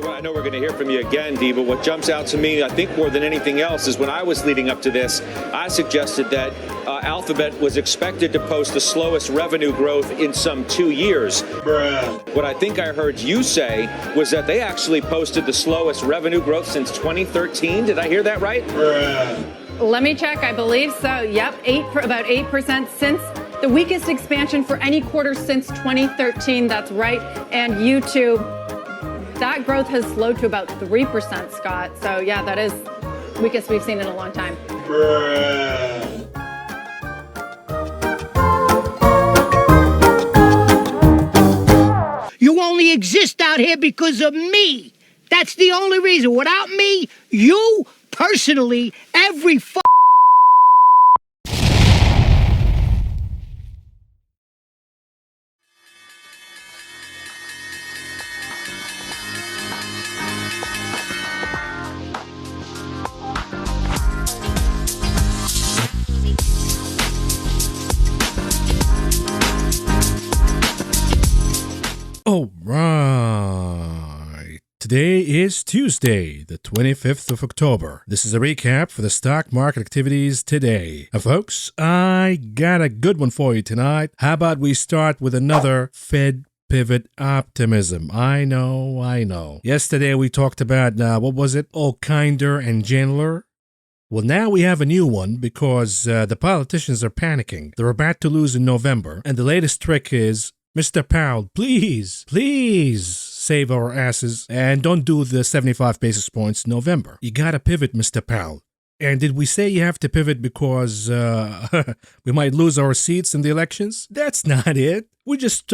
I know we're going to hear from you again, Dee, but what jumps out to me, I think more than anything else, is when I was leading up to this, I suggested that Alphabet was expected to post the slowest revenue growth in some 2 years. Bruh. What I think I heard you say was that they actually posted the slowest revenue growth since 2013. Did I hear that right? Bruh. Let me check. I believe so. Yep, about 8% since the weakest expansion for any quarter since 2013. That's right. And YouTube, that growth has slowed to about 3%, Scott. So, yeah, that is the weakest we've seen in a long time. Bruh. You only exist out here because of me. That's the only reason. Without me, you, personally, every All right. Today is Tuesday, the 25th of October. This is a recap for the stock market activities today. And folks, I got a good one for you tonight. How about we start with another Fed pivot optimism? I know. Yesterday we talked about, what was it? Oh, kinder and gentler. Well, now we have a new one because the politicians are panicking. They're about to lose in November. And the latest trick is, Mr. Powell, please save our asses and don't do the 75 basis points in November. You gotta pivot, Mr. Powell. And did we say you have to pivot because we might lose our seats in the elections? That's not it. We're just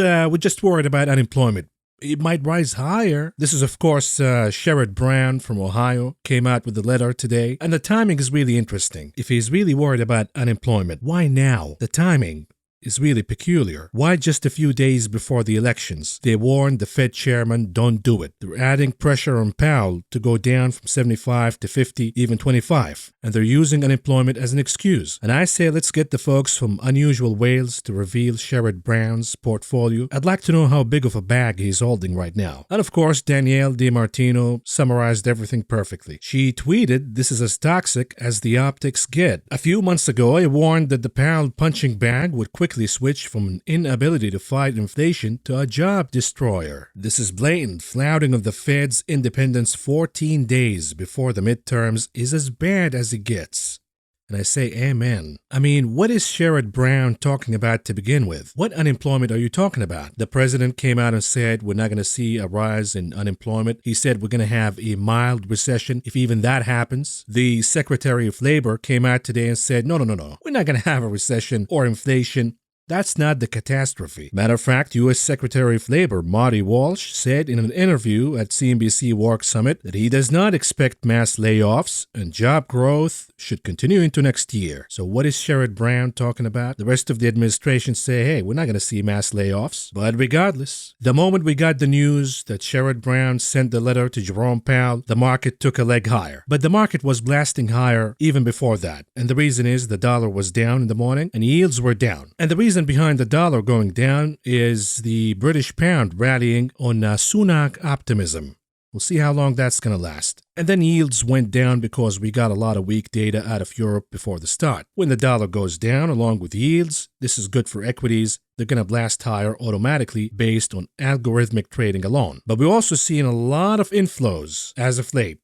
worried about unemployment. It might rise higher. This is, of course, Sherrod Brown from Ohio came out with the letter today. And the timing is really interesting. If he's really worried about unemployment, why now? The timing is really peculiar. Why just a few days before the elections? They warned the Fed chairman, don't do it. They're adding pressure on Powell to go down from 75 to 50, even 25. And they're using unemployment as an excuse. And I say let's get the folks from Unusual Whales to reveal Sherrod Brown's portfolio. I'd like to know how big of a bag he's holding right now. And of course, Danielle DiMartino summarized everything perfectly. She tweeted, this is as toxic as the optics get. A few months ago, I warned that the Powell punching bag would quickly switch from an inability to fight inflation to a job destroyer. This is blatant flouting of the Fed's independence 14 days before the midterms is as bad as it gets. And I say amen. I mean, what is Sherrod Brown talking about to begin with? What unemployment are you talking about? The president came out and said we're not going to see a rise in unemployment. He said we're going to have a mild recession if even that happens. The Secretary of Labor came out today and said, no. We're not going to have a recession or inflation. That's not the catastrophe. Matter of fact, U.S. Secretary of Labor Marty Walsh said in an interview at CNBC Work Summit that he does not expect mass layoffs and job growth should continue into next year. So what is Sherrod Brown talking about? The rest of the administration say, hey, we're not going to see mass layoffs. But regardless, the moment we got the news that Sherrod Brown sent the letter to Jerome Powell, the market took a leg higher. But the market was blasting higher even before that. And the reason is the dollar was down in the morning and yields were down. And the reason behind the dollar going down is the British pound rallying on Sunak optimism. We'll see how long that's going to last. And then yields went down because we got a lot of weak data out of Europe before the start. When the dollar goes down along with yields, this is good for equities. They're going to blast higher automatically based on algorithmic trading alone. But we're also seeing a lot of inflows as of late.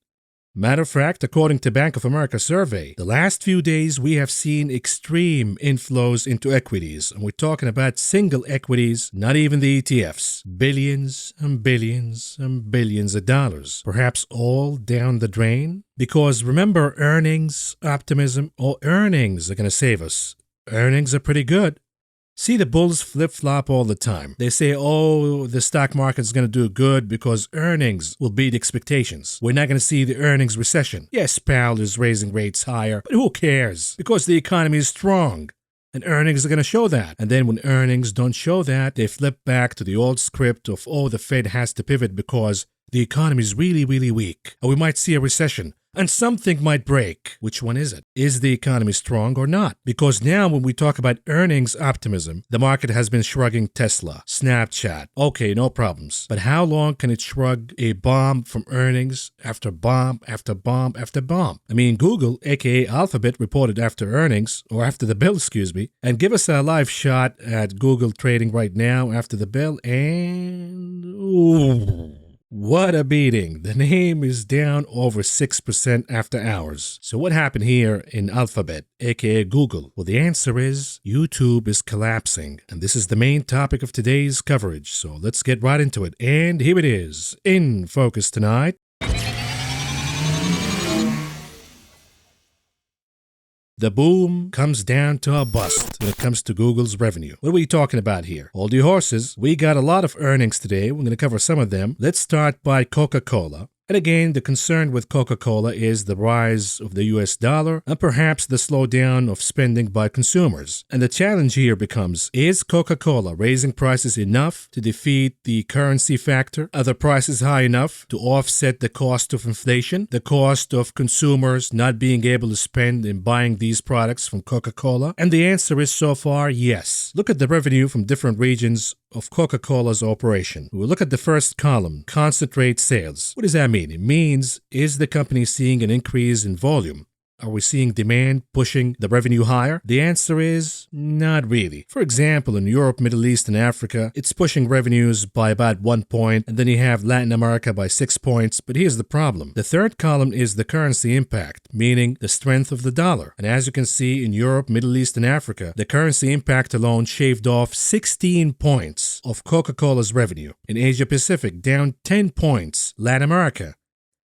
Matter of fact, according to Bank of America survey, the last few days we have seen extreme inflows into equities. And we're talking about single equities, not even the ETFs. Billions and billions and billions of dollars. Perhaps all down the drain. Because remember, earnings optimism, earnings are going to save us. Earnings are pretty good. See, the bulls flip-flop all the time. They say, the stock market's going to do good because earnings will beat expectations. We're not going to see the earnings recession. Yes, Powell is raising rates higher, but who cares? Because the economy is strong. And earnings are going to show that. And then when earnings don't show that, they flip back to the old script of, the Fed has to pivot because the economy is really, really weak. Or we might see a recession. and something might break. Which one is it? Is the economy strong or not? Because now when we talk about earnings optimism, the market has been shrugging Tesla, Snapchat. Okay, no problems. But how long can it shrug a bomb from earnings after bomb after bomb after bomb? I mean, Google, aka Alphabet, reported after earnings, or after the bell, excuse me, and give us a live shot at Google trading right now after the bell, and ooh, what a beating. The name is down over 6% after hours. So what happened here in Alphabet, aka Google? Well, the answer is YouTube is collapsing. And this is the main topic of today's coverage. So let's get right into it. And here it is, in focus tonight. The boom comes down to a bust when it comes to Google's revenue. What are we talking about here? Hold your horses. We got a lot of earnings today. We're going to cover some of them. Let's start by Coca-Cola. And again, the concern with Coca-Cola is the rise of the US dollar and perhaps the slowdown of spending by consumers. And the challenge here becomes, is Coca-Cola raising prices enough to defeat the currency factor? Are the prices high enough to offset the cost of inflation, the cost of consumers not being able to spend in buying these products from Coca-Cola? And the answer is so far, yes. Look at the revenue from different regions of Coca-Cola's operation. We'll look at the first column, concentrate sales. What does that mean? It means, is the company seeing an increase in volume? Are we seeing demand pushing the revenue higher? The answer is not really. For example, in Europe, Middle East, and Africa, it's pushing revenues by about 1 point, and then you have Latin America by 6 points. But here's the problem. The third column is the currency impact, meaning the strength of the dollar. And as you can see, in Europe, Middle East, and Africa, the currency impact alone shaved off 16 points of Coca-Cola's revenue. In Asia Pacific, down 10 points. Latin America,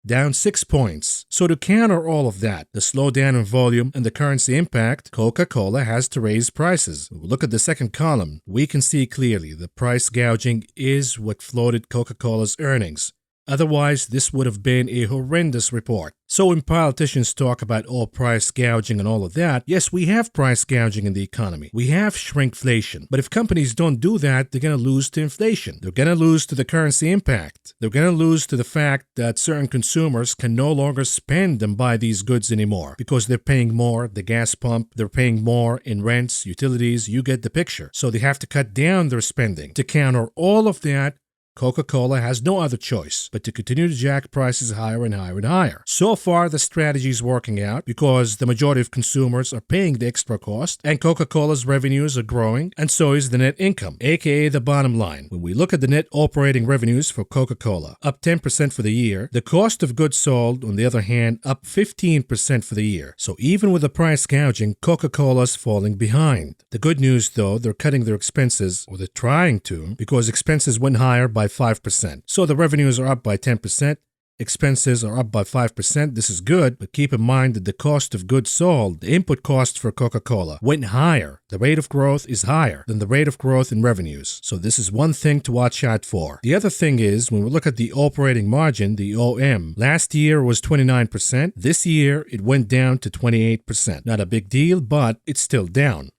down 6 points. So to counter all of that, the slowdown in volume and the currency impact, Coca-Cola has to raise prices. Look at the second column. We can see clearly the price gouging is what floated Coca-Cola's earnings. Otherwise, this would have been a horrendous report. So when politicians talk about price gouging and all of that, yes, we have price gouging in the economy. We have shrinkflation. But if companies don't do that, they're going to lose to inflation. They're going to lose to the currency impact. They're going to lose to the fact that certain consumers can no longer spend and buy these goods anymore because they're paying more at the gas pump. They're paying more in rents, utilities. You get the picture. So they have to cut down their spending. To counter all of that, Coca-Cola has no other choice but to continue to jack prices higher and higher and higher. So far, the strategy is working out because the majority of consumers are paying the extra cost and Coca-Cola's revenues are growing, and so is the net income, aka the bottom line. When we look at the net operating revenues for Coca-Cola, up 10% for the year, the cost of goods sold, on the other hand, up 15% for the year. So even with the price gouging, Coca-Cola's falling behind. The good news, though, they're cutting their expenses, or they're trying to, because expenses went higher by 5%. So the revenues are up by 10%. Expenses are up by 5%. This is good, but keep in mind that the cost of goods sold, the input cost for Coca-Cola, went higher. The rate of growth is higher than the rate of growth in revenues. So this is one thing to watch out for. The other thing is, when we look at the operating margin, the OM, last year was 29%. This year, it went down to 28%. Not a big deal, but it's still down.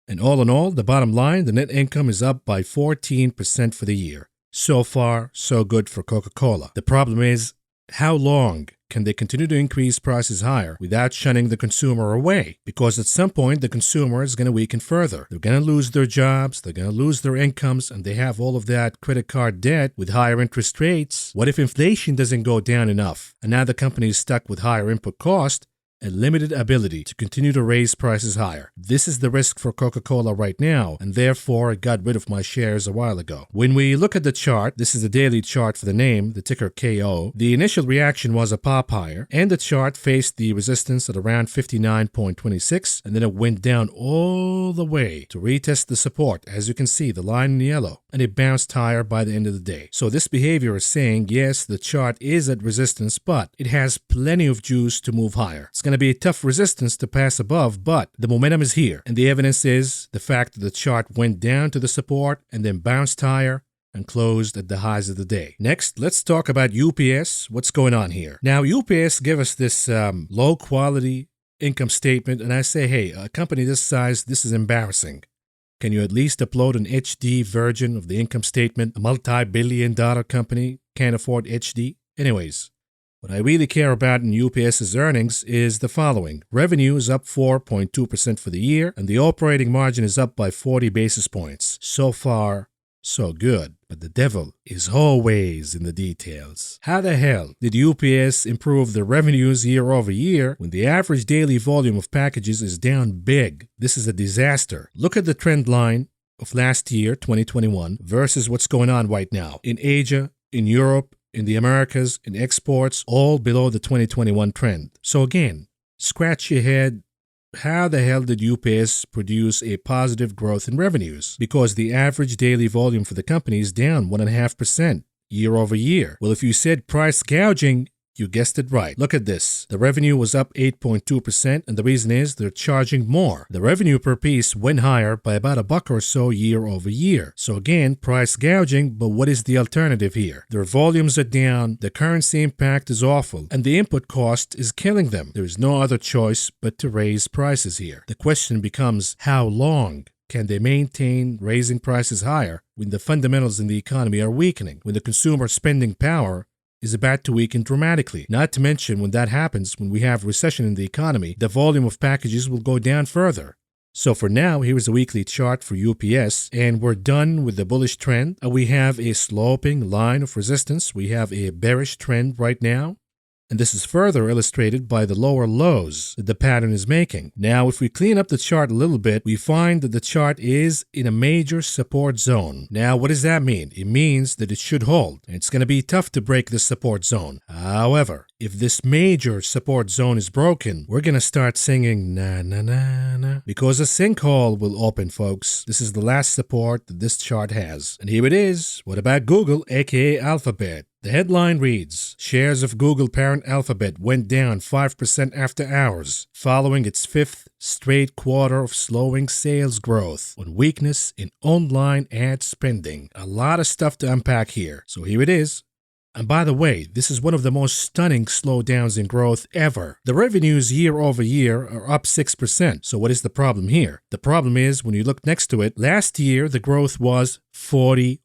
And all in all, the bottom line, the net income is up by 14% for the year. So far, so good for Coca-Cola. The problem is, how long can they continue to increase prices higher without shunning the consumer away? Because at some point, the consumer is going to weaken further. They're going to lose their jobs, they're going to lose their incomes, and they have all of that credit card debt with higher interest rates. What if inflation doesn't go down enough, and now the company is stuck with higher input cost and limited ability to continue to raise prices higher? This is the risk for Coca-Cola right now, and therefore I got rid of my shares a while ago. When we look at the chart, this is the daily chart for the name, the ticker KO. The initial reaction was a pop higher, and the chart faced the resistance at around 59.26, and then it went down all the way to retest the support, as you can see, the line in yellow, and it bounced higher by the end of the day. So this behavior is saying, yes, the chart is at resistance, but it has plenty of juice to move higher. It's going to be a tough resistance to pass above, but the momentum is here, and the evidence is the fact that the chart went down to the support and then bounced higher and closed at the highs of the day. Next, let's talk about UPS. What's going on here? Now, UPS give us this low quality income statement, and I say, hey, a company this size, this is embarrassing. Can you at least upload an HD version of the income statement? A multi-billion-dollar company can't afford HD? Anyways, What I really care about in UPS's earnings is the following. Revenue is up 4.2% for the year, and the operating margin is up by 40 basis points. So far, so good. But the devil is always in the details. How the hell did UPS improve their revenues year over year when the average daily volume of packages is down big? This is a disaster. Look at the trend line of last year, 2021, versus what's going on right now. In Asia, in Europe, in the Americas, in exports, all below the 2021 trend. So again, scratch your head. How the hell did UPS produce a positive growth in revenues? Because the average daily volume for the company is down 1.5% year over year. Well, if you said price gouging, you guessed it right. Look at this. The revenue was up 8.2%, and the reason is they're charging more. The revenue per piece went higher by about $1 or so year over year. So again, price gouging, but what is the alternative here? Their volumes are down, the currency impact is awful, and the input cost is killing them. There is no other choice but to raise prices here. The question becomes, how long can they maintain raising prices higher when the fundamentals in the economy are weakening, when the consumer spending power is about to weaken dramatically? Not to mention, when that happens, when we have recession in the economy, the volume of packages will go down further. So for now, here's a weekly chart for UPS, and we're done with the bullish trend. We have a sloping line of resistance. We have a bearish trend right now. And this is further illustrated by the lower lows that the pattern is making. Now, if we clean up the chart a little bit, we find that the chart is in a major support zone. Now, what does that mean? It means that it should hold. And it's going to be tough to break this support zone. However, if this major support zone is broken, we're going to start singing na na na na, because a sinkhole will open, folks. This is the last support that this chart has. And here it is. What about Google, aka Alphabet? The headline reads, shares of Google parent Alphabet went down 5% after hours, following its fifth straight quarter of slowing sales growth on weakness in online ad spending. A lot of stuff to unpack here, so here it is. And by the way, this is one of the most stunning slowdowns in growth ever. The revenues year over year are up 6%. So what is the problem here? The problem is, when you look next to it, last year the growth was 41%.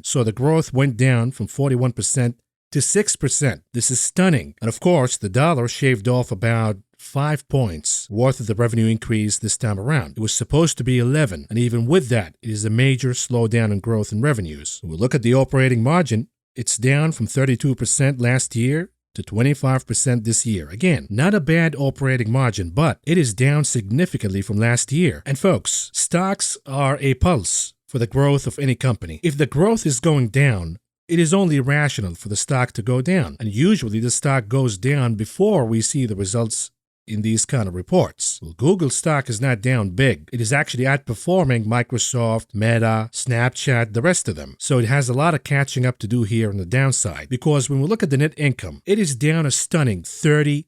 So the growth went down from 41% to 6%. This is stunning. And of course, the dollar shaved off about 5 points worth of the revenue increase this time around. It was supposed to be 11. And even with that, it is a major slowdown in growth in revenues. When we look at the operating margin, it's down from 32% last year to 25% this year. Again, not a bad operating margin, but it is down significantly from last year. And folks, stocks are a pulse for the growth of any company. If the growth is going down, it is only rational for the stock to go down. And usually the stock goes down before we see the results in these kind of reports. Well, Google stock is not down big. It is actually outperforming Microsoft, Meta, Snapchat, the rest of them. So it has a lot of catching up to do here on the downside. Because when we look at the net income, it is down a stunning 36%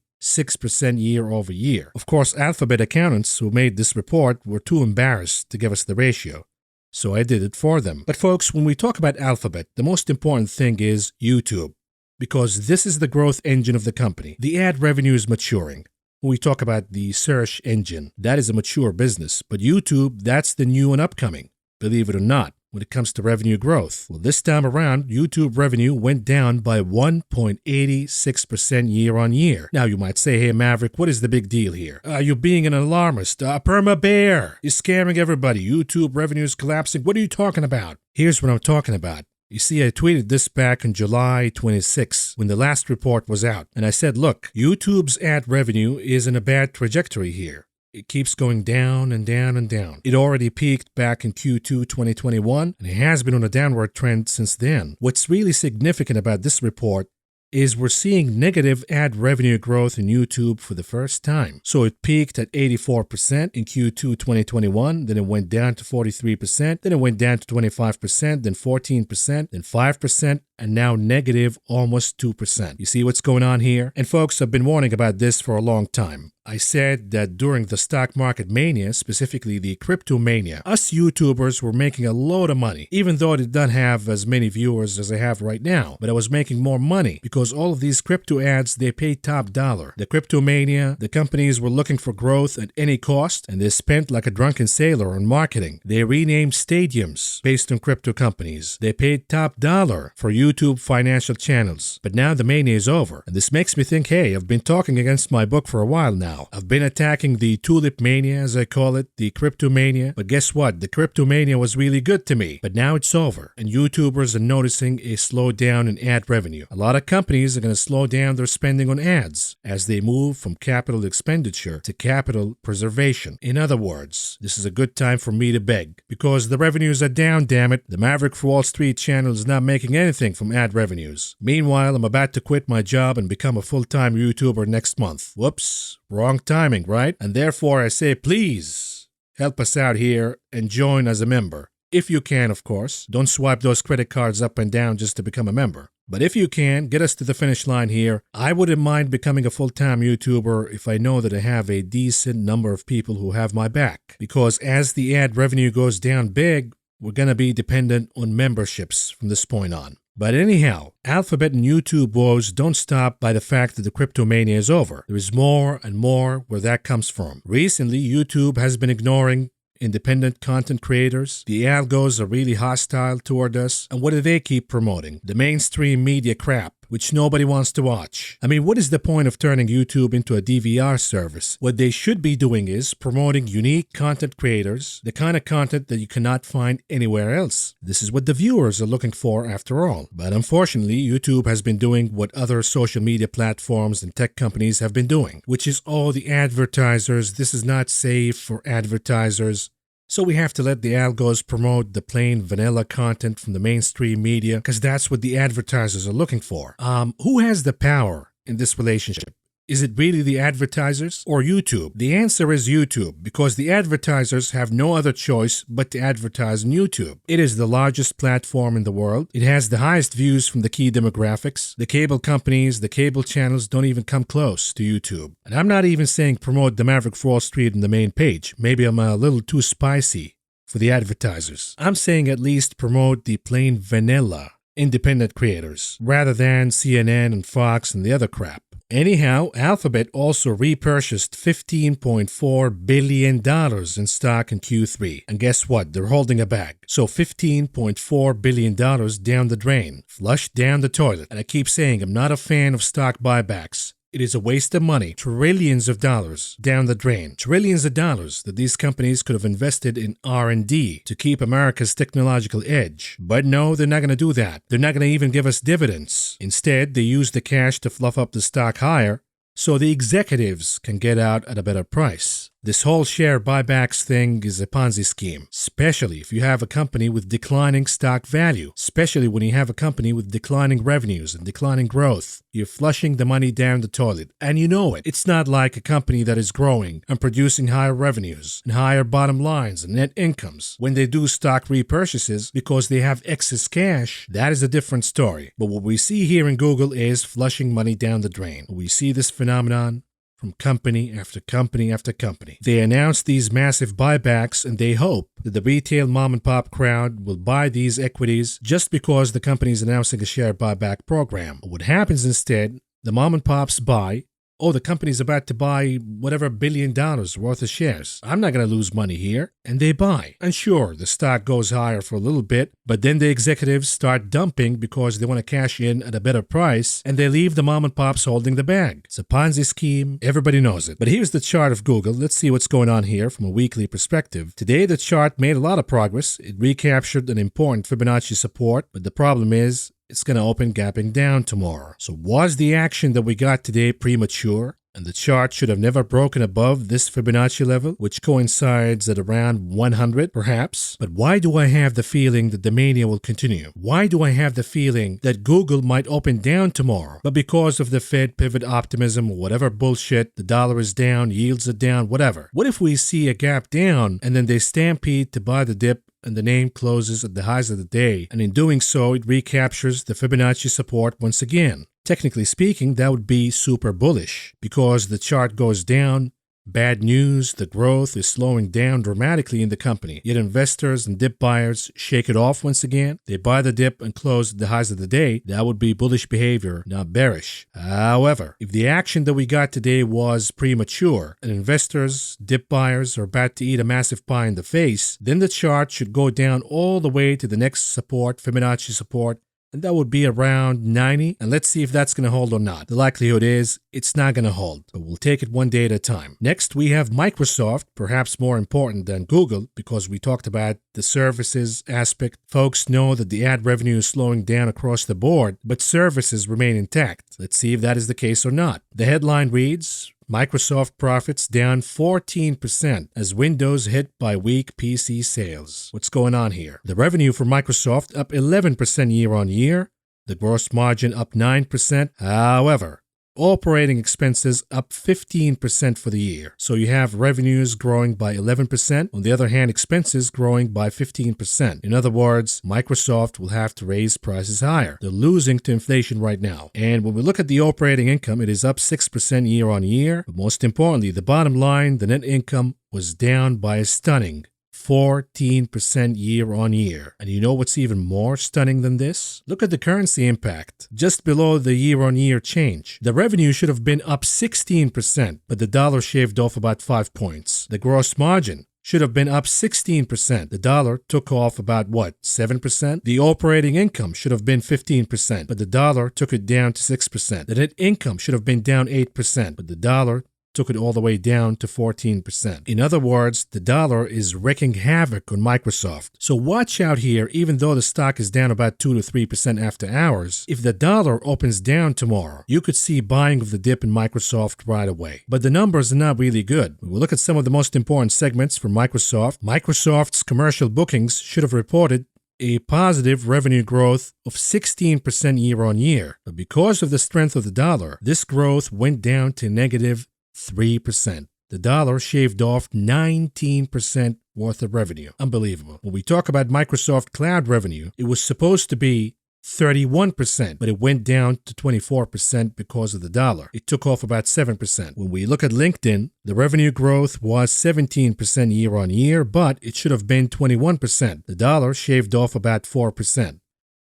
year over year. Of course, Alphabet accountants who made this report were too embarrassed to give us the ratio. So I did it for them. But folks, when we talk about Alphabet, the most important thing is YouTube. Because this is the growth engine of the company. The ad revenue is maturing. When we talk about the search engine, that is a mature business. But YouTube, that's the new and upcoming, believe it or not, when it comes to revenue growth. Well, this time around, YouTube revenue went down by 1.86% year on year. Now, you might say, hey, Maverick, what is the big deal here? You're being an alarmist, a perma-bear. You're scaring everybody. YouTube revenue is collapsing. What are you talking about? Here's what I'm talking about. You see, I tweeted this back on July 26 when the last report was out. And I said, look, YouTube's ad revenue is in a bad trajectory here. It keeps going down and down and down. It already peaked back in Q2 2021, and it has been on a downward trend since then. What's really significant about this report is we're seeing negative ad revenue growth in YouTube for the first time. So it peaked at 84% in Q2 2021, then it went down to 43%, then it went down to 25%, then 14%, then 5%, and now negative almost 2%. You see what's going on here? And folks, I've been warning about this for a long time. I said that during the stock market mania, specifically the crypto mania, us YouTubers were making a load of money, even though I did not have as many viewers as I have right now. But I was making more money because all of these crypto ads, they paid top dollar. The crypto mania, the companies were looking for growth at any cost, and they spent like a drunken sailor on marketing. They renamed stadiums based on crypto companies. They paid top dollar for YouTube YouTube financial channels. But now the mania is over, and this makes me think, hey, I've been talking against my book for a while now. I've been attacking the tulip mania, as I call it, the crypto mania. But guess what? The crypto mania was really good to me. But now it's over, and YouTubers are noticing a slowdown in ad revenue. A lot of companies are going to slow down their spending on ads as they move from capital expenditure to capital preservation. In other words, this is a good time for me to beg, because the revenues are down, damn it. The Maverick for Wall Street channel is not making anything from ad revenues. Meanwhile, I'm about to quit my job and become a full-time YouTuber next month. Whoops, wrong timing, right? And therefore I say, please help us out here and join as a member. If you can, of course. Don't swipe those credit cards up and down just to become a member. But if you can, get us to the finish line here. I wouldn't mind becoming a full-time YouTuber if I know that I have a decent number of people who have my back. Because as the ad revenue goes down big, we're going to be dependent on memberships from this point on. But anyhow, Alphabet and YouTube woes don't stop by the fact that the crypto mania is over. There is more and more where that comes from. Recently, YouTube has been ignoring independent content creators. The algos are really hostile toward us. And what do they keep promoting? The mainstream media crap, which nobody wants to watch. I mean, what is the point of turning YouTube into a DVR service? What they should be doing is promoting unique content creators, the kind of content that you cannot find anywhere else. This is what the viewers are looking for after all. But unfortunately, YouTube has been doing what other social media platforms and tech companies have been doing, which is all the advertisers. This is not safe for advertisers. So we have to let the algos promote the plain vanilla content from the mainstream media because that's what the advertisers are looking for. Who has the power in this relationship? Is it really the advertisers or YouTube? The answer is YouTube, because the advertisers have no other choice but to advertise on YouTube. It is the largest platform in the world. It has the highest views from the key demographics. The cable companies, the cable channels don't even come close to YouTube. And I'm not even saying promote the Maverick for Wall Street on the main page. Maybe I'm a little too spicy for the advertisers. I'm saying at least promote the plain vanilla independent creators rather than CNN and Fox and the other crap. Anyhow, Alphabet also repurchased $15.4 billion in stock in Q3. And guess what? They're holding a bag. So $15.4 billion down the drain, flushed down the toilet. And I keep saying I'm not a fan of stock buybacks. It is a waste of money, trillions of dollars down the drain, trillions of dollars that these companies could have invested in R&D to keep America's technological edge. But no, they're not going to do that. They're not going to even give us dividends. Instead, they use the cash to fluff up the stock higher so the executives can get out at a better price. This whole share buybacks thing is a Ponzi scheme, especially if you have a company with declining stock value, especially when you have a company with declining revenues and declining growth. You're flushing the money down the toilet, and you know it. It's not like a company that is growing and producing higher revenues and higher bottom lines and net incomes. When they do stock repurchases because they have excess cash, that is a different story. But what we see here in Google is flushing money down the drain. We see this phenomenon from company after company after company. They announce these massive buybacks and they hope that the retail mom and pop crowd will buy these equities just because the company is announcing a share buyback program. What happens instead, the mom and pops buy. Oh, the company's about to buy whatever $1 billion worth of shares. I'm not going to lose money here. And they buy. And sure, the stock goes higher for a little bit, but then the executives start dumping because they want to cash in at a better price, and they leave the mom and pops holding the bag. It's a Ponzi scheme. Everybody knows it. But here's the chart of Google. Let's see what's going on here from a weekly perspective. Today, the chart made a lot of progress. It recaptured an important Fibonacci support, but the problem is, it's going to open gapping down tomorrow. So was the action that we got today premature? And the chart should have never broken above this Fibonacci level, which coincides at around 100, perhaps. But why do I have the feeling that the mania will continue? Why do I have the feeling that Google might open down tomorrow? But because of the Fed pivot optimism or whatever bullshit, the dollar is down, yields are down, whatever. What if we see a gap down and then they stampede to buy the dip and the name closes at the highs of the day, and in doing so, it recaptures the Fibonacci support once again? Technically speaking, that would be super bullish, because the chart goes down. Bad news, the growth is slowing down dramatically in the company. Yet investors and dip buyers shake it off once again. They buy the dip and close at the highs of the day. That would be bullish behavior, not bearish. However, if the action that we got today was premature and investors, dip buyers are about to eat a massive pie in the face, then the chart should go down all the way to the next support, Fibonacci support, and that would be around 90. And let's see if that's going to hold or not. The likelihood is it's not going to hold, but we'll take it one day at a time. Next, we have Microsoft, perhaps more important than Google because we talked about the services aspect. Folks know that the ad revenue is slowing down across the board, but services remain intact. Let's see if that is the case or not. The headline reads, Microsoft profits down 14% as Windows hit by weak PC sales. What's going on here? The revenue for Microsoft up 11% year on year. The gross margin up 9%. However, operating expenses up 15% for the year. So you have revenues growing by 11%. On the other hand, expenses growing by 15%. In other words, Microsoft will have to raise prices higher. They're losing to inflation right now. And when we look at the operating income, it is up 6% year on year. But most importantly, the bottom line, the net income was down by a stunning 14% year on year. And you know what's even more stunning than this? Look at the currency impact. Just below the year on year change. The revenue should have been up 16%, but the dollar shaved off about 5 points. The gross margin should have been up 16%. The dollar took off about 7%? The operating income should have been 15%, but the dollar took it down to 6%. The net income should have been down 8%, but the dollar took it all the way down to 14%. In other words, the dollar is wreaking havoc on Microsoft. So watch out here, even though the stock is down about 2 to 3% after hours. If the dollar opens down tomorrow, you could see buying of the dip in Microsoft right away. But the numbers are not really good. We'll look at some of the most important segments for Microsoft. Microsoft's commercial bookings should have reported a positive revenue growth of 16% year on year. But because of the strength of the dollar, this growth went down to negative 3%. The dollar shaved off 19% worth of revenue. Unbelievable. When we talk about Microsoft Cloud revenue, it was supposed to be 31%, but it went down to 24% because of the dollar. It took off about 7%. When we look at LinkedIn, the revenue growth was 17% year on year, but it should have been 21%. The dollar shaved off about 4%.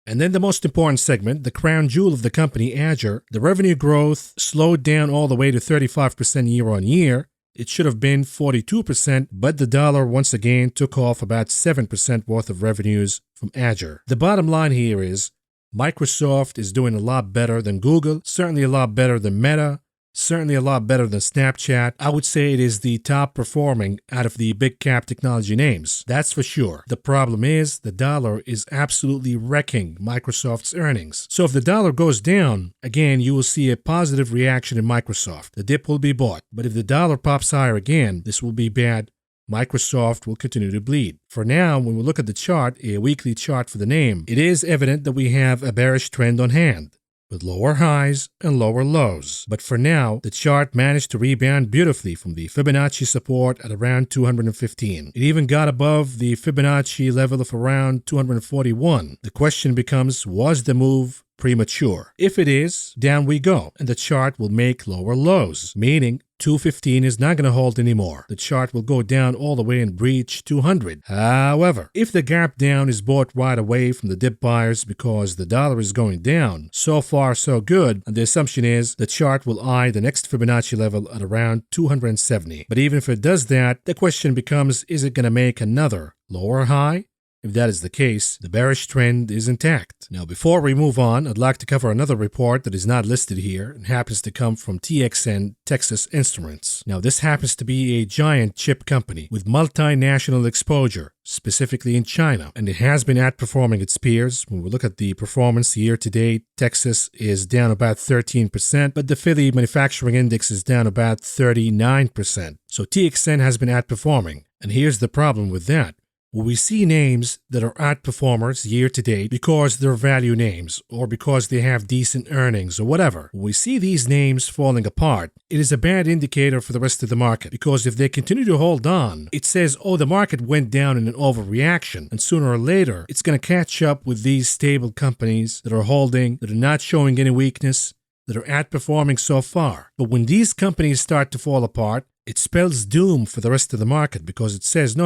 And then the most important segment, the crown jewel of the company, Azure, the revenue growth slowed down all the way to 35% year on year. It should have been 42%, but the dollar once again took off about 7% worth of revenues from Azure. The bottom line here is Microsoft is doing a lot better than Google, certainly a lot better than Meta, certainly a lot better than Snapchat. I would say it is the top performing out of the big cap technology names. That's for sure. The problem is the dollar is absolutely wrecking Microsoft's earnings. So if the dollar goes down, again, you will see a positive reaction in Microsoft. The dip will be bought. But if the dollar pops higher again, this will be bad. Microsoft will continue to bleed. For now, when we look at the chart, a weekly chart for the name, it is evident that we have a bearish trend on hand, with lower highs and lower lows. But for now, the chart managed to rebound beautifully from the Fibonacci support at around 215. It even got above the Fibonacci level of around 241. The question becomes, was the move premature? If it is, down we go, and the chart will make lower lows, meaning 215 is not going to hold anymore. The chart will go down all the way and breach 200. However, if the gap down is bought right away from the dip buyers because the dollar is going down, so far so good, and the assumption is the chart will eye the next Fibonacci level at around 270. But even if it does that, the question becomes, is it going to make another lower high? If that is the case, the bearish trend is intact. Now, before we move on, I'd like to cover another report that is not listed here and happens to come from TXN Texas Instruments. Now, this happens to be a giant chip company with multinational exposure, specifically in China, and it has been outperforming its peers. When we look at the performance year to date, Texas is down about 13%, but the Philly Manufacturing Index is down about 39%. So TXN has been outperforming, and here's the problem with that. We see names that are outperformers year to date because they're value names or because they have decent earnings or whatever. When we see these names falling apart, it is a bad indicator for the rest of the market because if they continue to hold on, it says, oh, the market went down in an overreaction, and sooner or later, it's going to catch up with these stable companies that are holding, that are not showing any weakness, that are outperforming so far. But when these companies start to fall apart, it spells doom for the rest of the market because it says, no.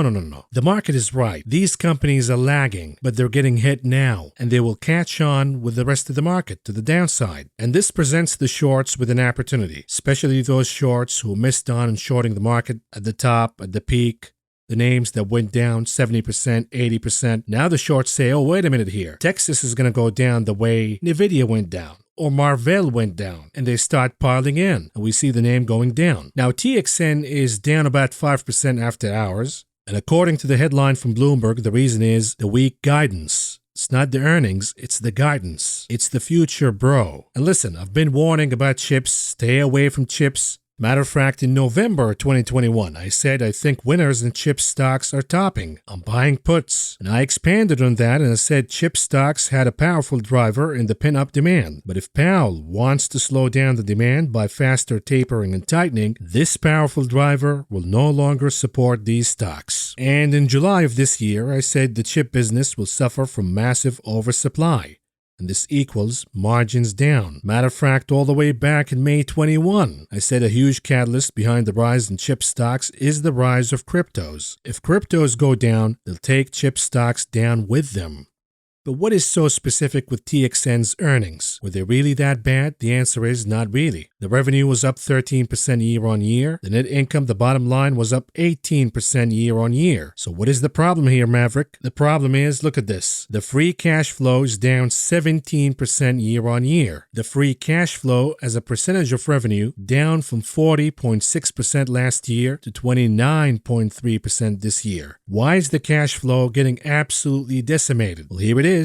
The market is right. These companies are lagging, but they're getting hit now, and they will catch on with the rest of the market to the downside. And this presents the shorts with an opportunity, especially those shorts who missed on and shorting the market at the top, at the peak, the names that went down 70%, 80%. Now the shorts say, oh, wait a minute here. Texas is going to go down the way NVIDIA went down, or Marvell went down, and they start piling in, and we see the name going down. Now, TXN is down about 5% after hours, and according to the headline from Bloomberg, the reason is the weak guidance. It's not the earnings, it's the guidance. It's the future, bro. And listen, I've been warning about chips. Stay away from chips. Matter of fact, in November 2021, I said I think winners in chip stocks are topping. I'm buying puts. And I expanded on that and I said chip stocks had a powerful driver in the pin-up demand. But if Powell wants to slow down the demand by faster tapering and tightening, this powerful driver will no longer support these stocks. And in July of this year, I said the chip business will suffer from massive oversupply. And this equals margins down. Matter of fact, all the way back in May 21, I said a huge catalyst behind the rise in chip stocks is the rise of cryptos. If cryptos go down, they'll take chip stocks down with them. But what is so specific with TXN's earnings? Were they really that bad? The answer is not really. The revenue was up 13% year on year. The net income, the bottom line, was up 18% year on year. So what is the problem here, Maverick? The problem is, look at this. The free cash flow is down 17% year on year. The free cash flow as a percentage of revenue down from 40.6% last year to 29.3% this year. Why is the cash flow getting absolutely decimated? Well, here it is.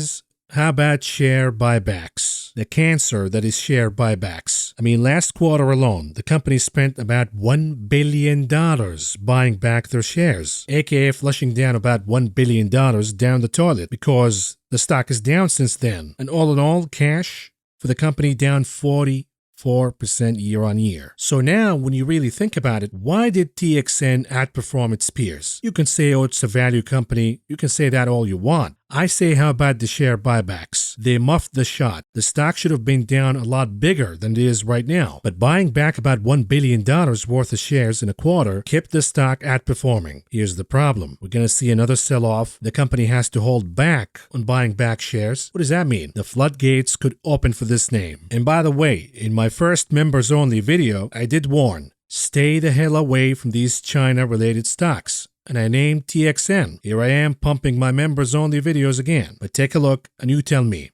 How about share buybacks? The cancer that is share buybacks. I mean, last quarter alone, the company spent about $1 billion buying back their shares, aka flushing down about $1 billion down the toilet because the stock is down since then. And all in all, cash for the company down 44% year on year. So now, when you really think about it, why did TXN outperform its peers? You can say, oh, it's a value company. You can say that all you want. I say, how about the share buybacks? They muffed the shot. The stock should have been down a lot bigger than it is right now. But buying back about $1 billion worth of shares in a quarter kept the stock outperforming. Here's the problem. We're going to see another sell-off. The company has to hold back on buying back shares. What does that mean? The floodgates could open for this name. And by the way, in my first members-only video, I did warn, stay the hell away from these China-related stocks. And I named TXN. Here I am pumping my members-only videos again. But take a look and you tell me.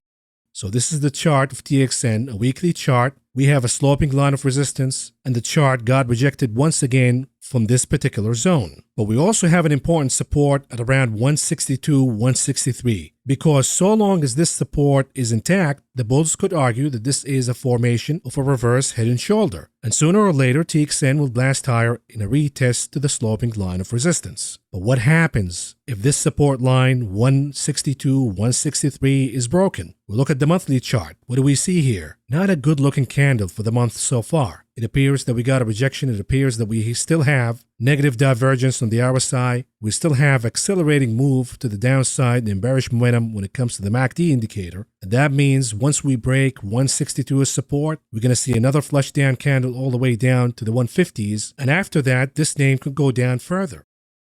So this is the chart of TXN, a weekly chart. We have a sloping line of resistance, and the chart got rejected once again from this particular zone. But we also have an important support at around 162, 163. Because so long as this support is intact, the bulls could argue that this is a formation of a reverse head and shoulder. And sooner or later, TXN will blast higher in a retest to the sloping line of resistance. But what happens if this support line 162, 163 is broken? We'll look at the monthly chart. What do we see here? Not a good looking candle for the month so far. It appears that we got a rejection. It appears that we still have negative divergence on the RSI. We still have accelerating move to the downside and bearish momentum when it comes to the MACD indicator. And that means once we break 162 as support, we're going to see another flush down candle all the way down to the 150s. And after that, this name could go down further.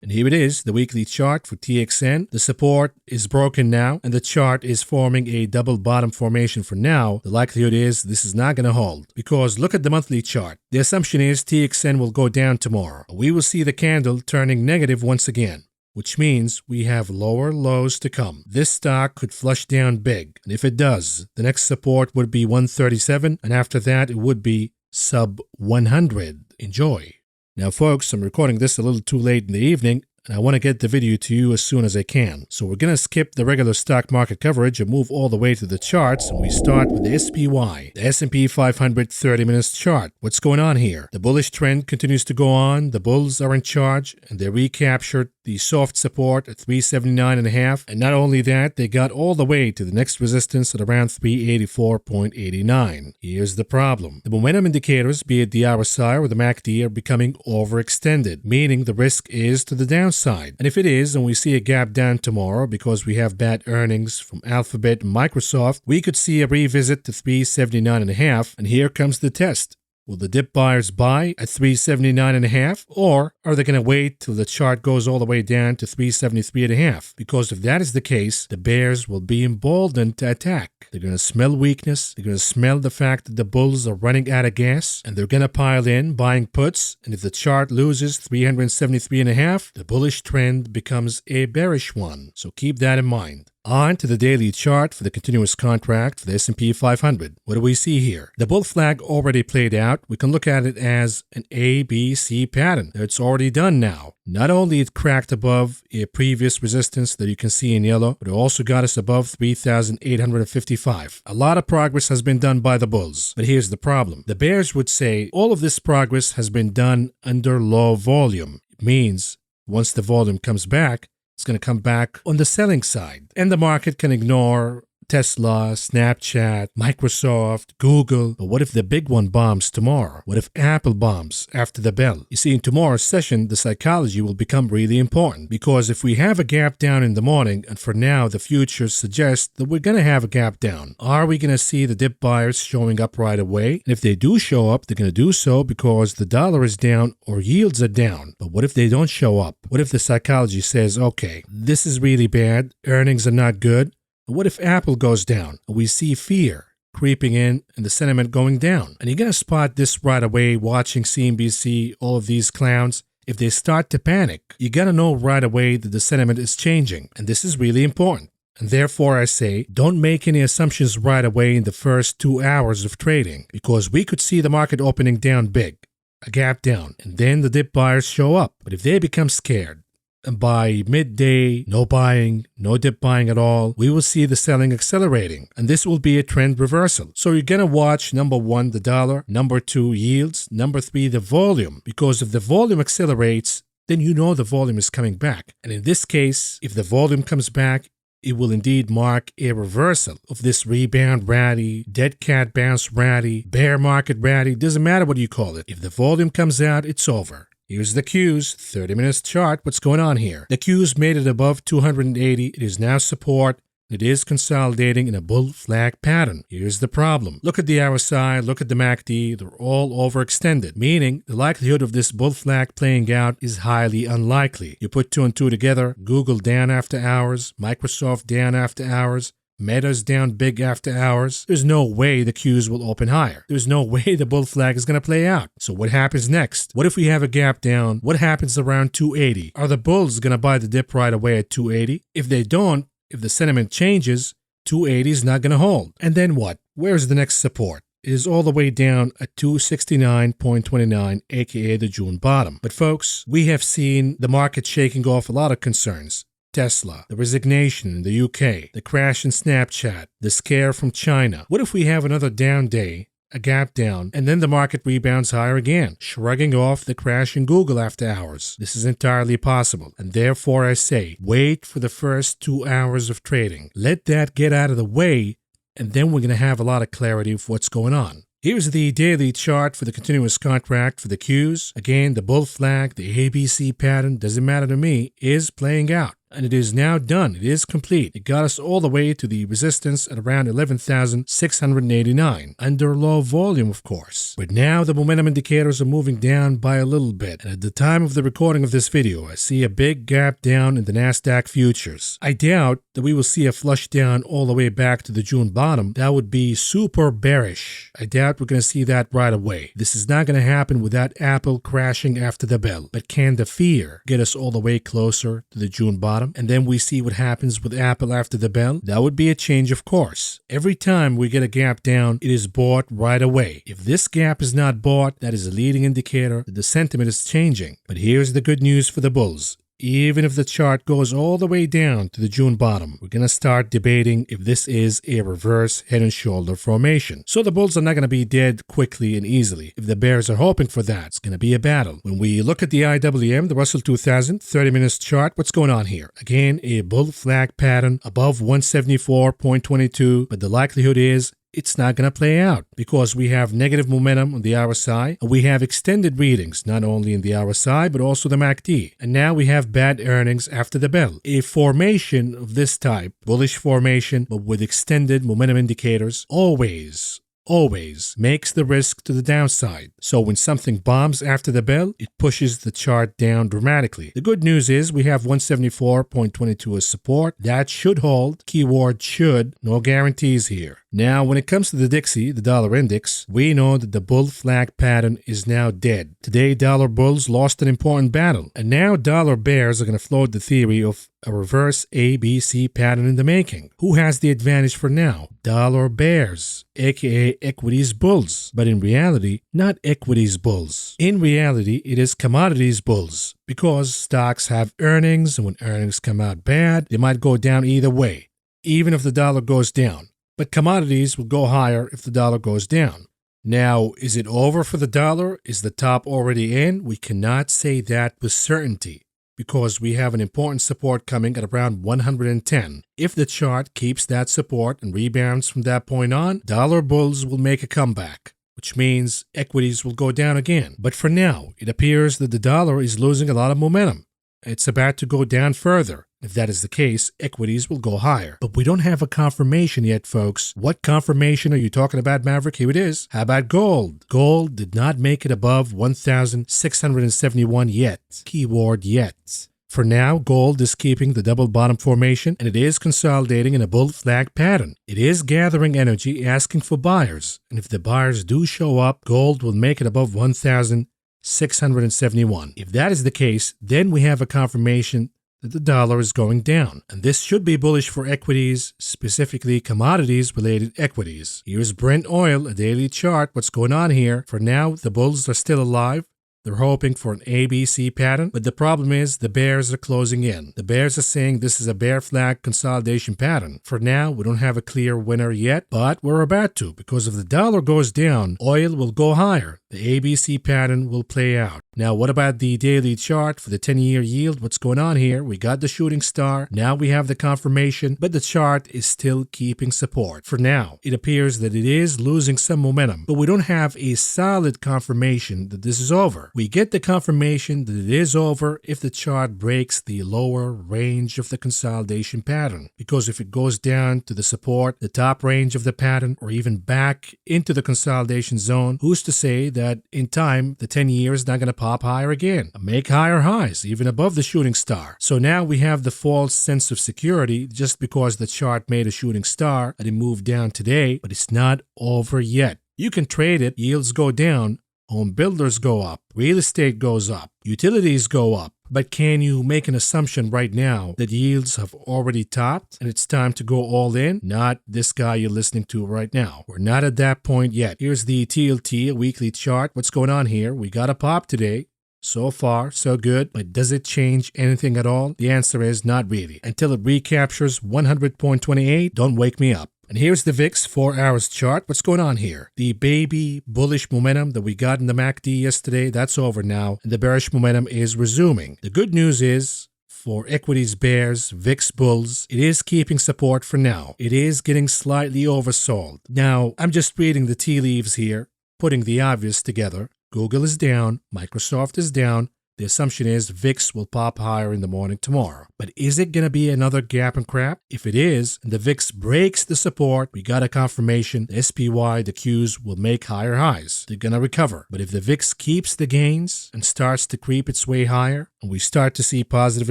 And here it is, the weekly chart for TXN. The support is broken now, and the chart is forming a double bottom formation for now. The likelihood is this is not going to hold, because look at the monthly chart. The assumption is TXN will go down tomorrow. We will see the candle turning negative once again, which means we have lower lows to come. This stock could flush down big, and if it does, the next support would be 137, and after that it would be sub 100. Enjoy. Now, folks, I'm recording this a little too late in the evening, and I want to get the video to you as soon as I can. So we're going to skip the regular stock market coverage and move all the way to the charts, and we start with the SPY, the S&P 500 30 minutes chart. What's going on here? The bullish trend continues to go on. The bulls are in charge, and they recaptured the soft support at 379.5, and not only that, they got all the way to the next resistance at around 384.89. Here's the problem. The momentum indicators, be it the RSI or the MACD, are becoming overextended, meaning the risk is to the downside. And if it is, and we see a gap down tomorrow because we have bad earnings from Alphabet and Microsoft, we could see a revisit to 379.5, and here comes the test. Will the dip buyers buy at 379.5, or are they going to wait till the chart goes all the way down to 373.5? Because if that is the case, the bears will be emboldened to attack. They're going to smell weakness. They're going to smell the fact that the bulls are running out of gas, and they're going to pile in buying puts. And if the chart loses 373.5, the bullish trend becomes a bearish one. So keep that in mind. On to the daily chart for the continuous contract for the S&P 500. What do we see here? The bull flag already played out. We can look at it as an ABC pattern. It's already done now. Not only it cracked above a previous resistance that you can see in yellow, but it also got us above 3,855. A lot of progress has been done by the bulls. But here's the problem. The bears would say all of this progress has been done under low volume. It means once the volume comes back, it's going to come back on the selling side. And the market can ignore Tesla, Snapchat, Microsoft, Google. But what if the big one bombs tomorrow? What if Apple bombs after the bell? You see, in tomorrow's session, the psychology will become really important. Because if we have a gap down in the morning, and for now the futures suggest that we're going to have a gap down, are we going to see the dip buyers showing up right away? And if they do show up, they're going to do so because the dollar is down or yields are down. But what if they don't show up? What if the psychology says, okay, this is really bad, earnings are not good? What if Apple goes down? We see fear creeping in and the sentiment going down. And you're going to spot this right away watching CNBC, all of these clowns. If they start to panic, you got to know right away that the sentiment is changing. And this is really important. And therefore, I say, don't make any assumptions right away in the first 2 hours of trading, because we could see the market opening down big, a gap down, and then the dip buyers show up. But if they become scared, and by midday, no buying, no dip buying at all, we will see the selling accelerating. And this will be a trend reversal. So you're going to watch, number one, the dollar, number two, yields, number three, the volume. Because if the volume accelerates, then you know the volume is coming back. And in this case, if the volume comes back, it will indeed mark a reversal of this rebound rally, dead cat bounce rally, bear market rally, doesn't matter what you call it. If the volume comes out, it's over. Here's the Qs, 30 minutes chart. What's going on here? The Qs made it above 280. It is now support. It is consolidating in a bull flag pattern. Here's the problem. Look at the RSI, look at the MACD. They're all overextended, meaning the likelihood of this bull flag playing out is highly unlikely. You put 2 and 2 together, Google down after hours, Microsoft down after hours, Meta's down big after hours. There's no way the Qs will open higher. There's no way the bull flag is going to play out. So what happens next? What if we have a gap down? What happens around 280? Are the bulls going to buy the dip right away at 280? If they don't, if the sentiment changes, 280 is not going to hold. And then what? Where's the next support? It is all the way down at 269.29, aka the June bottom. But folks, we have seen the market shaking off a lot of concerns. Tesla, the resignation in the UK, the crash in Snapchat, the scare from China. What if we have another down day, a gap down, and then the market rebounds higher again, shrugging off the crash in Google after hours? This is entirely possible, and therefore I say, wait for the first 2 hours of trading. Let that get out of the way, and then we're going to have a lot of clarity of what's going on. Here's the daily chart for the continuous contract for the Qs. Again, the bull flag, the ABC pattern, doesn't matter to me, is playing out. And it is now done. It is complete. It got us all the way to the resistance at around 11,689. Under low volume, of course. But now the momentum indicators are moving down by a little bit. And at the time of the recording of this video, I see a big gap down in the NASDAQ futures. I doubt that we will see a flush down all the way back to the June bottom. That would be super bearish. I doubt we're going to see that right away. This is not going to happen without Apple crashing after the bell. But can the fear get us all the way closer to the June bottom? And then we see what happens with Apple after the bell? That would be a change of course. Every time we get a gap down, it is bought right away. If this gap is not bought, that is a leading indicator that the sentiment is changing. But here's the good news for the bulls. Even if the chart goes all the way down to the June bottom, we're going to start debating if this is a reverse head and shoulder formation. So the bulls are not going to be dead quickly and easily. If the bears are hoping for that, it's going to be a battle. When we look at the IWM, the Russell 2000, 30 minutes chart, what's going on here? Again, a bull flag pattern above 174.22, but the likelihood is it's not going to play out because we have negative momentum on the RSI and we have extended readings, not only in the RSI but also the MACD. And now we have bad earnings after the bell. A formation of this type, bullish formation, but with extended momentum indicators, always always makes the risk to the downside. So when something bombs after the bell, it pushes the chart down dramatically. The good news is we have 174.22 as support. That should hold. Keyword should. No guarantees here. Now, when it comes to the Dixie, the dollar index, we know that the bull flag pattern is now dead. Today, dollar bulls lost an important battle, and now dollar bears are going to float the theory of a reverse ABC pattern in the making. Who has the advantage for now? Dollar bears, aka equities bulls. But in reality, not equities bulls. In reality, it is commodities bulls, because stocks have earnings, and when earnings come out bad, they might go down either way, even if the dollar goes down. But commodities will go higher if the dollar goes down. Now, is it over for the dollar? Is the top already in? We cannot say that with certainty, because we have an important support coming at around 110. If the chart keeps that support and rebounds from that point on, dollar bulls will make a comeback, which means equities will go down again. But for now, it appears that the dollar is losing a lot of momentum. It's about to go down further. If that is the case, equities will go higher. But we don't have a confirmation yet, folks. What confirmation are you talking about, Maverick? Here it is. How about gold? Gold did not make it above 1,671 yet. Keyword yet. For now, gold is keeping the double bottom formation, and it is consolidating in a bull flag pattern. It is gathering energy, asking for buyers. And if the buyers do show up, gold will make it above 1,671. If that is the case, then we have a confirmation that the dollar is going down. And this should be bullish for equities, specifically commodities-related equities. Here's Brent oil, a daily chart. What's going on here? For now, the bulls are still alive. They're hoping for an ABC pattern, but the problem is the bears are closing in. The bears are saying this is a bear flag consolidation pattern. For now, we don't have a clear winner yet, but we're about to, because if the dollar goes down, oil will go higher. The ABC pattern will play out. Now, what about the daily chart for the 10-year yield? What's going on here? We got the shooting star. Now we have the confirmation, but the chart is still keeping support. For now, it appears that it is losing some momentum, but we don't have a solid confirmation that this is over. We get the confirmation that it is over if the chart breaks the lower range of the consolidation pattern. Because if it goes down to the support, the top range of the pattern, or even back into the consolidation zone, who's to say that in time the 10-year is not going to pop higher again and make higher highs, even above the shooting star. So now we have the false sense of security just because the chart made a shooting star and it moved down today, but it's not over yet. You can trade it, yields go down, home builders go up, real estate goes up, utilities go up. But can you make an assumption right now that yields have already topped and it's time to go all in? Not this guy you're listening to right now. We're not at that point yet. Here's the TLT, a weekly chart. What's going on here? We got a pop today. So far, so good. But does it change anything at all? The answer is not really. Until it recaptures 100.28, don't wake me up. And here's the VIX 4 hours chart. What's going on here? The baby bullish momentum that we got in the MACD yesterday, that's over now, and the bearish momentum is resuming. The good news is, for equities bears, VIX bulls, it is keeping support for now. It is getting slightly oversold. Now, I'm just reading the tea leaves here, putting the obvious together. Google is down, Microsoft is down. The assumption is VIX will pop higher in the morning tomorrow. But is it going to be another gap and crap? If it is, and the VIX breaks the support, we got a confirmation, the SPY, the Qs will make higher highs. They're going to recover. But if the VIX keeps the gains and starts to creep its way higher, and we start to see positive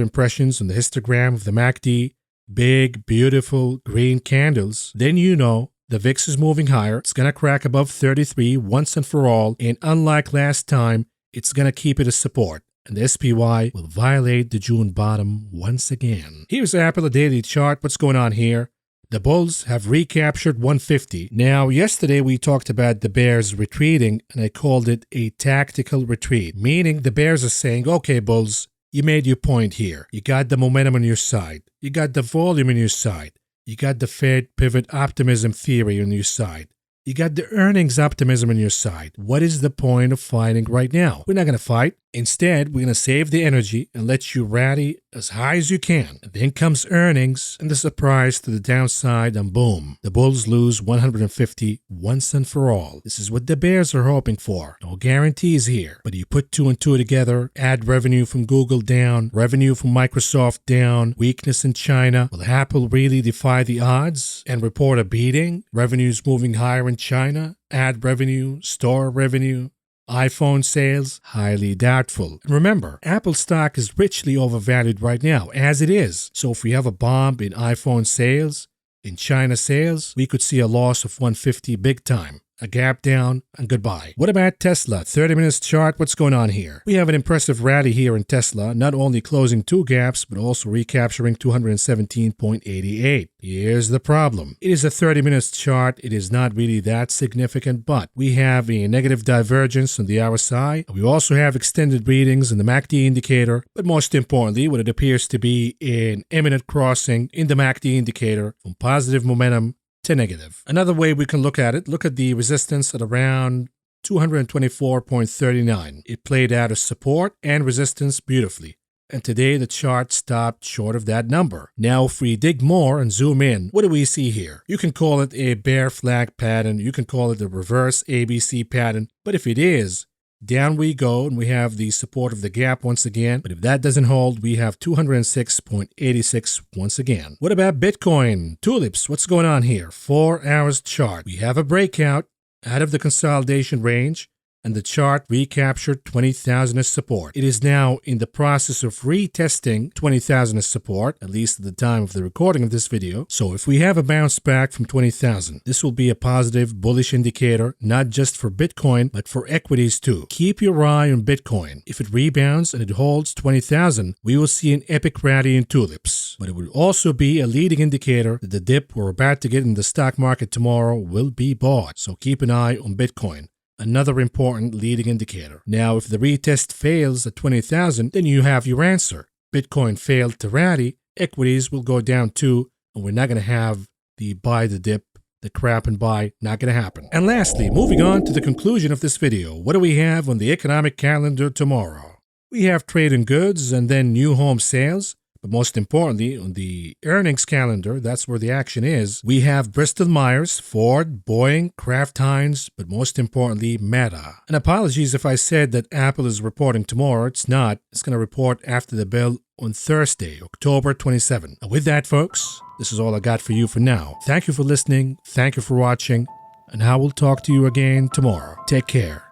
impressions on the histogram of the MACD, big, beautiful green candles, then you know the VIX is moving higher. It's going to crack above 33 once and for all. And unlike last time, it's going to keep it as support. And the SPY will violate the June bottom once again. Here's Apple, a daily chart. What's going on here? The bulls have recaptured 150. Now, yesterday we talked about the bears retreating, and I called it a tactical retreat, meaning the bears are saying, okay, bulls, you made your point here. You got the momentum on your side. You got the volume on your side. You got the Fed pivot optimism theory on your side. You got the earnings optimism on your side. What is the point of fighting right now? We're not going to fight. Instead, we're going to save the energy and let you rally as high as you can. And then comes earnings and the surprise to the downside, and boom, the bulls lose 150 once and for all. This is what the bears are hoping for. No guarantees here, but you put 2 and 2 together, ad revenue from Google down, revenue from Microsoft down, weakness in China. Will Apple really defy the odds and report a beating? Revenues moving higher in China, ad revenue, store revenue, iPhone sales, highly doubtful. And remember, Apple stock is richly overvalued right now, as it is. So if we have a bomb in iPhone sales, in China sales, we could see a loss of 150 big time. A gap down, and goodbye. What about Tesla? 30 minutes chart, what's going on here? We have an impressive rally here in Tesla, not only closing 2 gaps, but also recapturing 217.88. Here's the problem. It is a 30 minutes chart. It is not really that significant, but we have a negative divergence on the RSI. We also have extended readings in the MACD indicator, but most importantly, what it appears to be an imminent crossing in the MACD indicator from positive momentum to negative. Another way we can look at it, look at the resistance at around 224.39. It played out as support and resistance beautifully. And today the chart stopped short of that number. Now if we dig more and zoom in, what do we see here? You can call it a bear flag pattern, you can call it a reverse ABC pattern, but if it is, down we go, and we have the support of the gap once again. But if that doesn't hold, we have 206.86 once again. What about Bitcoin? Tulips, what's going on here? 4 hours chart. We have a breakout out of the consolidation range, and the chart recaptured 20,000 as support. It is now in the process of retesting 20,000 as support, at least at the time of the recording of this video. So if we have a bounce back from 20,000, this will be a positive bullish indicator, not just for Bitcoin, but for equities too. Keep your eye on Bitcoin. If it rebounds and it holds 20,000, we will see an epic rally in tulips. But it will also be a leading indicator that the dip we're about to get in the stock market tomorrow will be bought. So keep an eye on Bitcoin. Another important leading indicator. Now, if the retest fails at 20,000, then you have your answer. Bitcoin failed to rally, equities will go down too, and we're not going to have the buy the dip, the crap and buy, not going to happen. And lastly, moving on to the conclusion of this video, what do we have on the economic calendar tomorrow? We have trade in goods and then new home sales. But most importantly, on the earnings calendar, that's where the action is, we have Bristol-Myers, Ford, Boeing, Kraft Heinz, but most importantly, Meta. And apologies if I said that Apple is reporting tomorrow. It's not. It's going to report after the bell on Thursday, October 27. And with that, folks, this is all I got for you for now. Thank you for listening. Thank you for watching. And I will talk to you again tomorrow. Take care.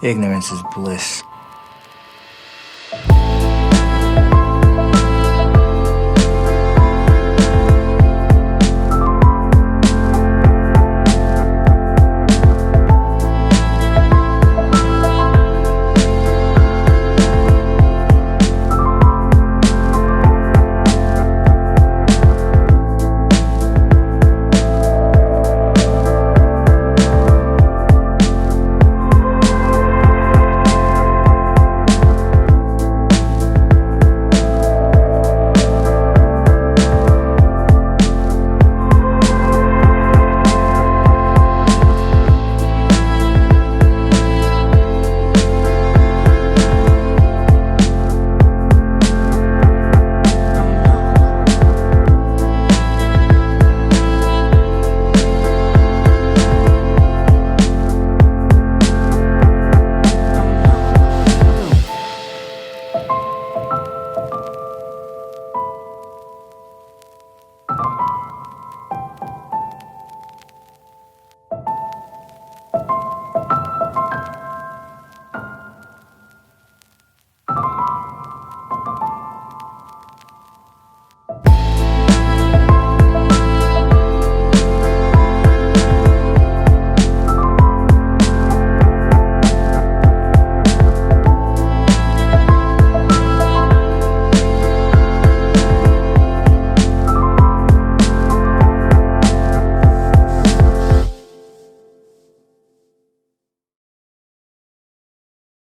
Ignorance is bliss.